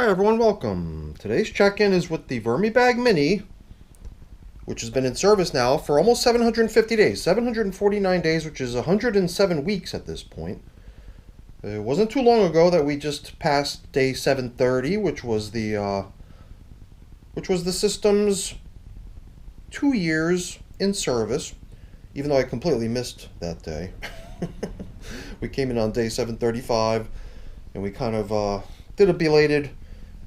Hi everyone, welcome. Today's check-in is with the VermiBag Mini, which has been in service now for almost 750 days, 749 days, which is 107 weeks at this point. It wasn't too long ago that we just passed day 730, which was the system's 2 years in service, even though I completely missed that day. We came in on day 735, and we kind of did a belated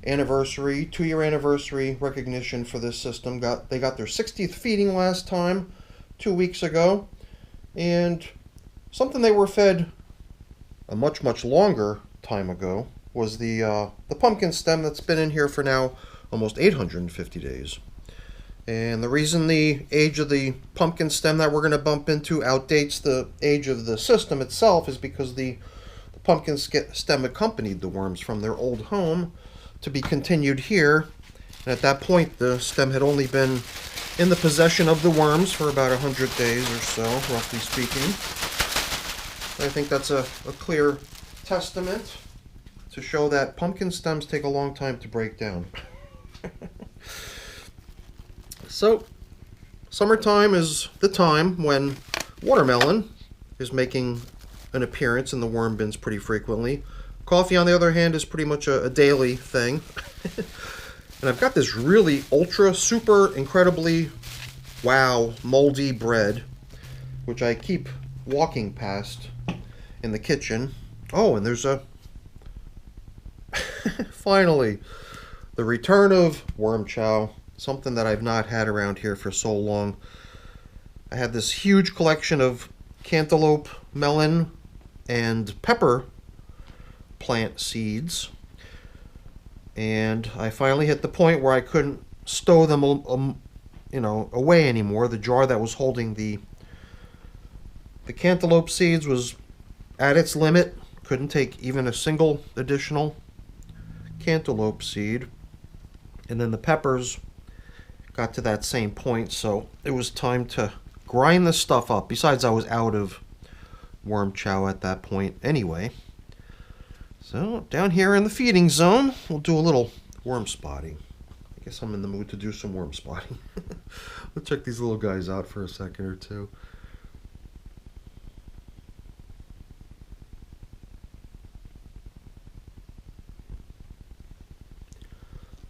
anniversary, 2-year anniversary recognition for this system. They got their 60th feeding last time, 2 weeks ago, and something they were fed a much longer time ago was the pumpkin stem that's been in here for now almost 850 days. And the reason the age of the pumpkin stem that we're going to bump into outdates the age of the system itself is because the pumpkin stem accompanied the worms from their old home to be continued here. And at that point, the stem had only been in the possession of the worms for about 100 days or so, roughly speaking. I think that's a clear testament to show that pumpkin stems take a long time to break down. So, summertime is the time when watermelon is making an appearance in the worm bins pretty frequently. Coffee, on the other hand, is pretty much a daily thing. And I've got this really ultra, super, incredibly, wow, moldy bread, which I keep walking past in the kitchen. Oh, and there's finally, the return of worm chow, something that I've not had around here for so long. I had this huge collection of cantaloupe, melon, and pepper plant seeds, and I finally hit the point where I couldn't stow them away anymore. The jar that was holding the cantaloupe seeds was at its limit. Couldn't take even a single additional cantaloupe seed, and then the peppers got to that same point, so it was time to grind the stuff up. Besides, I was out of worm chow at that point anyway. So, down here in the feeding zone, we'll do a little worm spotting. I guess I'm in the mood to do some worm spotting. Let's check these little guys out for a second or two.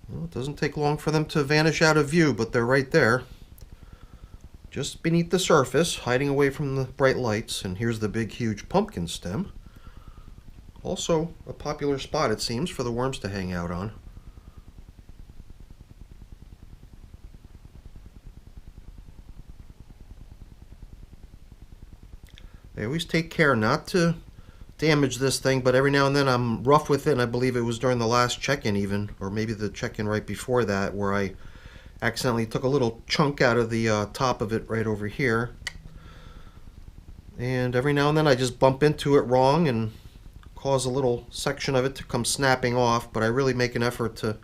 Well, it doesn't take long for them to vanish out of view, but they're right there, just beneath the surface, hiding away from the bright lights. And here's the big, huge pumpkin stem. Also a popular spot, it seems, for the worms to hang out on. I always take care not to damage this thing, but every now and then I'm rough with it, and I believe it was during the last check-in even, or maybe the check-in right before that, where I accidentally took a little chunk out of the top of it right over here. And every now and then I just bump into it wrong and cause a little section of it to come snapping off, but I really make an effort to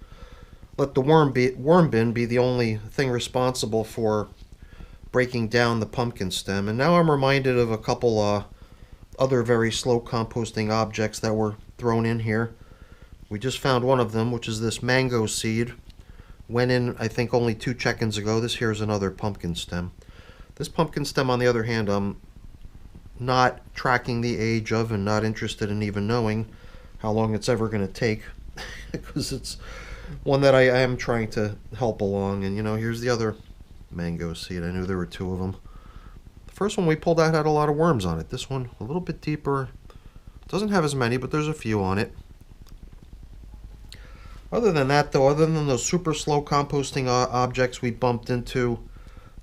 let the worm bin be the only thing responsible for breaking down the pumpkin stem. And now I'm reminded of a couple other very slow composting objects that were thrown in here. We just found one of them, which is this mango seed. Went in, I think, only 2 check-ins ago. This here's another pumpkin stem. This pumpkin stem, on the other hand, I'm not tracking the age of and not interested in even knowing how long it's ever going to take, because it's one that I am trying to help along. And here's the other mango seed. I knew there were 2 of them. The first one we pulled out had a lot of worms on it. This one a little bit deeper, doesn't have as many, but there's a few on it. Other than that, though, other than those super slow composting objects we bumped into,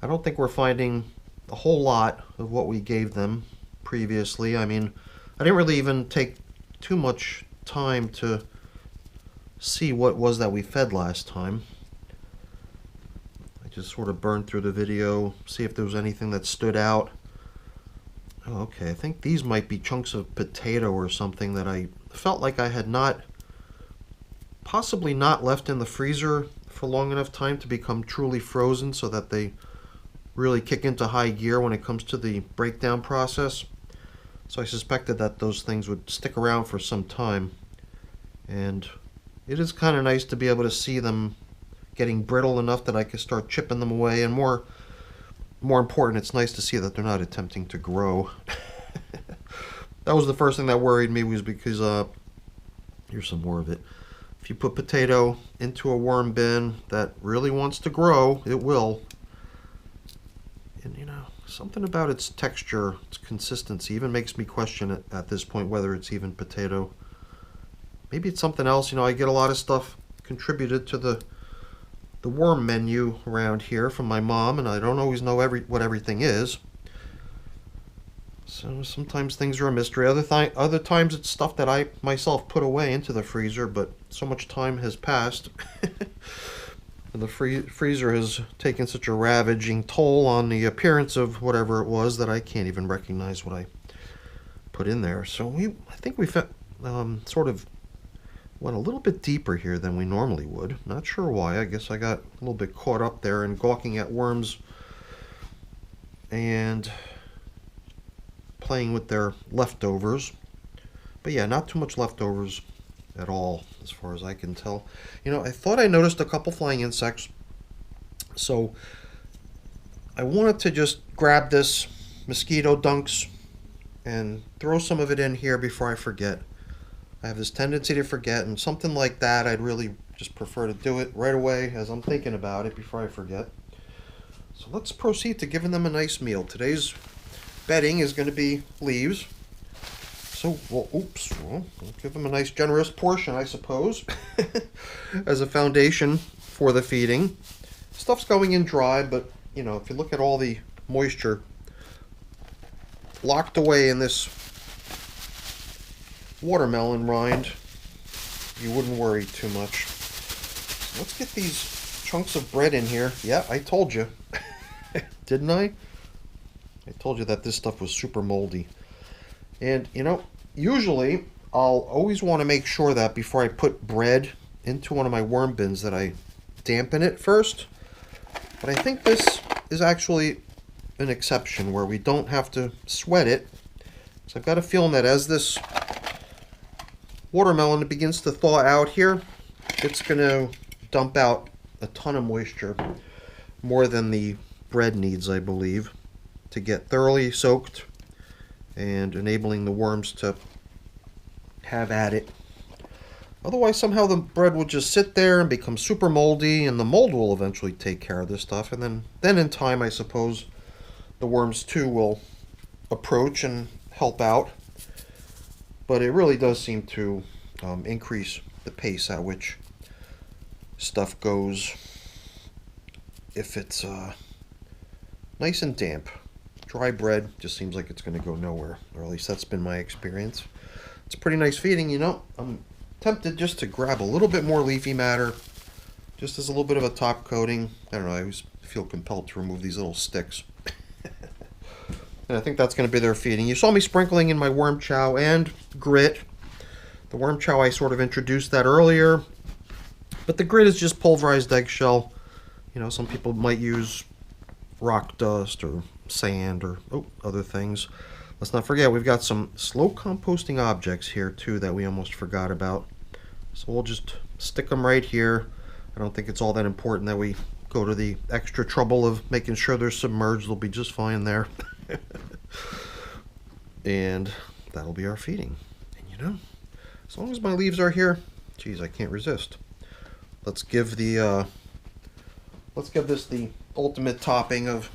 I don't think we're finding a whole lot of what we gave them previously. I mean, I didn't really even take too much time to see what was that we fed last time. I just sort of burned through the video, see if there was anything that stood out. Oh, okay, I think these might be chunks of potato or something that I felt like I had possibly not left in the freezer for long enough time to become truly frozen, so that they really kick into high gear when it comes to the breakdown process. So I suspected that those things would stick around for some time. And it is kind of nice to be able to see them getting brittle enough that I can start chipping them away, and more important, it's nice to see that they're not attempting to grow. That was the first thing that worried me, was because here's some more of it. If you put potato into a worm bin that really wants to grow, it will. And you know, something about its texture, its consistency, even makes me question it at this point whether it's even potato. Maybe it's something else. You know, I get a lot of stuff contributed to the worm menu around here from my mom, and I don't always know what everything is. So sometimes things are a mystery. Other times it's stuff that I myself put away into the freezer, but so much time has passed. And the freezer has taken such a ravaging toll on the appearance of whatever it was that I can't even recognize what I put in there. So I think we sort of went a little bit deeper here than we normally would. Not sure why. I guess I got a little bit caught up there and gawking at worms and playing with their leftovers. But yeah, not too much leftovers at all as far as I can tell. You know, I thought I noticed a couple flying insects, so I wanted to just grab this Mosquito Dunks and throw some of it in here before I forget. I have this tendency to forget, and something like that I'd really just prefer to do it right away as I'm thinking about it before I forget. So let's proceed to giving them a nice meal. Today's bedding is going to be leaves. So, we'll give them a nice generous portion, I suppose, as a foundation for the feeding. Stuff's going in dry, but, you know, if you look at all the moisture locked away in this watermelon rind, you wouldn't worry too much. So let's get these chunks of bread in here. Yeah, I told you. Didn't I? I told you that this stuff was super moldy. And, you know, usually I'll always want to make sure that before I put bread into one of my worm bins that I dampen it first. But I think this is actually an exception where we don't have to sweat it. So I've got a feeling that as this watermelon begins to thaw out here, it's going to dump out a ton of moisture, more than the bread needs, I believe, to get thoroughly soaked and enabling the worms to have at it. Otherwise, somehow the bread will just sit there and become super moldy, and the mold will eventually take care of this stuff. And then in time, I suppose, the worms too will approach and help out. But it really does seem to increase the pace at which stuff goes if it's nice and damp. Dry bread just seems like it's going to go nowhere, or at least that's been my experience. It's pretty nice feeding, you know. I'm tempted just to grab a little bit more leafy matter, just as a little bit of a top coating. I don't know, I always feel compelled to remove these little sticks. And I think that's going to be their feeding. You saw me sprinkling in my worm chow and grit. The worm chow, I sort of introduced that earlier, but the grit is just pulverized eggshell. You know, some people might use rock dust or sand or other things. Let's not forget, we've got some slow composting objects here too that we almost forgot about. So we'll just stick them right here. I don't think it's all that important that we go to the extra trouble of making sure they're submerged. They'll be just fine there. And that'll be our feeding. And you know, as long as my leaves are here, geez, I can't resist. Let's give this the ultimate topping of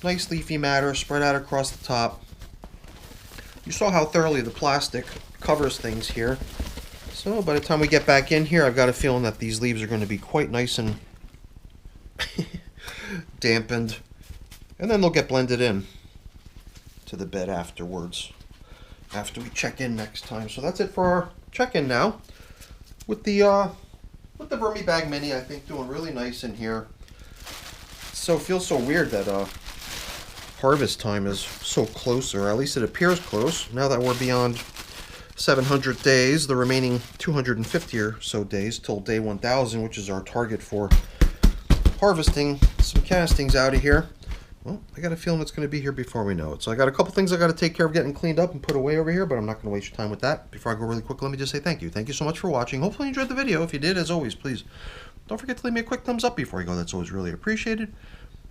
nice leafy matter spread out across the top. You saw how thoroughly the plastic covers things here. So by the time we get back in here, I've got a feeling that these leaves are going to be quite nice and dampened. And then they'll get blended in to the bed afterwards, after we check in next time. So that's it for our check-in now. With the VermiBag Mini, I think doing really nice in here. So it feels so weird that harvest time is so close, or at least it appears close. Now that we're beyond 700 days, the remaining 250 or so days till day 1000, which is our target for harvesting some castings out of here. Well, I got a feeling it's going to be here before we know it. So I got a couple things I got to take care of getting cleaned up and put away over here, but I'm not going to waste your time with that. Before I go really quick, let me just say thank you. Thank you so much for watching. Hopefully you enjoyed the video. If you did, as always, please don't forget to leave me a quick thumbs up before you go. That's always really appreciated.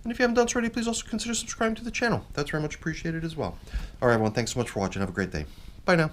And if you haven't done so already, please also consider subscribing to the channel. That's very much appreciated as well. All right, everyone, thanks so much for watching. Have a great day. Bye now.